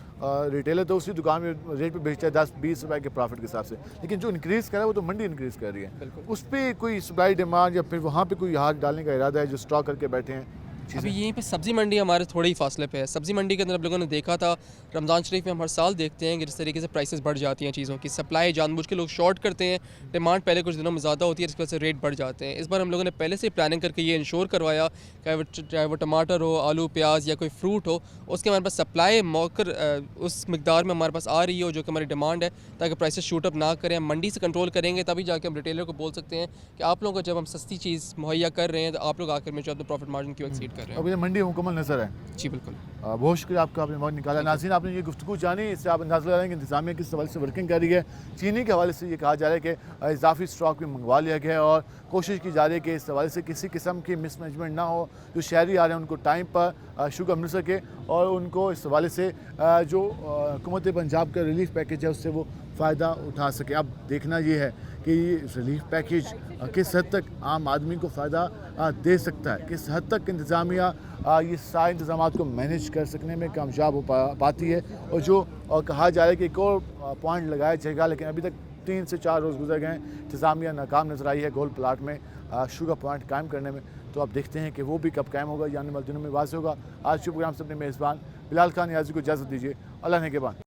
रिटेलर तो उसी दुकान में रेट पे बेचता है 10-20 रुपए के प्रॉफिट के हिसाब से। लेकिन जो इंक्रीज़ कर रहा है वो तो मंडी इंक्रीज़ कर रही है। उस पर कोई सप्लाई डिमांड या फिर वहाँ पे कोई हाथ डालने का इरादा है जो स्टॉक करके बैठे हैं? अभी यहीं पे सब्ज़ी मंडी हमारे थोड़े ही फासले पे है। सब्ज़ी मंडी के अंदर आप लोगों ने देखा था, रमज़ान शरीफ में हम हर साल देखते हैं कि जिस तरीके से प्राइसेस बढ़ जाती हैं चीज़ों की, सप्लाई जानबूझ के लोग शॉर्ट करते हैं, डिमांड पहले कुछ दिनों में ज़्यादा होती है, जिसकी वजह से रेट बढ़ जाते हैं। इस बार हम लोगों ने पहले से प्लानिंग करके ये इंश्योर करवाया चाहे वो टमाटर हो, आलू, प्याज या कोई फ्रूट हो, उसके हमारे पास सप्लाई मौकर उस मिकदार में हमारे पास आ रही हो जो कि हमारी डिमांड है, ताकि प्राइसेस शूट अप ना करें। हम मंडी से कंट्रोल करेंगे तभी जाके हम रिटेलर को बोल सकते हैं कि आप लोगों को जब हम सस्ती चीज़ मुहैया कर रहे हैं तो आप लोग आकर में जो अपने प्रॉफिट मार्जिन क्यों एक्सीड कर रहे हैं। अब मंडी मुकम्मल नज़र है? जी बिल्कुल। बहुत शुक्रिया आपका, आपने वक्त निकाला। नाज़रीन, आपने ये गुफ्तगू जानी, इससे आप अंदाज़ा लगाएंगे इंतज़ामिया किस हवाले से वर्किंग कर रही है। चीनी के हवाले से ये कहा जा रहा है कि इजाफी स्टॉक भी मंगवा लिया गया है, और कोशिश की जा रही है कि इस हवाले से किसी किस्म की मिसमैनेजमेंट ना हो, जो शहरी आ रहे हैं उनको टाइम पर शुगर मिल सके, और उनको इस हवाले से जो हुकूमत पंजाब का रिलीफ पैकेज है उससे वो फ़ायदा उठा सके। अब देखना ये है कि ये रिलीफ पैकेज किस हद तक आम आदमी को फ़ायदा दे सकता है, किस हद तक इंतज़ामिया ये सारे इंतज़ाम को मैनेज कर सकने में कामयाब हो पाती है। और जो कहा जा रहा है कि एक और पॉइंट लगाया जाएगा, लेकिन अभी तक 3 से 4 रोज़ गुजर गए, इंतज़ामिया नाकाम नज़र आई है गोल प्लाट में शुगर पॉइंट कायम करने में। तो आप देखते हैं कि वो भी कब कायम होगा, आने वाले दिनों में वाज़ होगा। आज के प्रोग्राम से अपने मेज़बान बिलाल खान नियाज़ी को इजाज़त दीजिए। अल्लाह ने के बाद।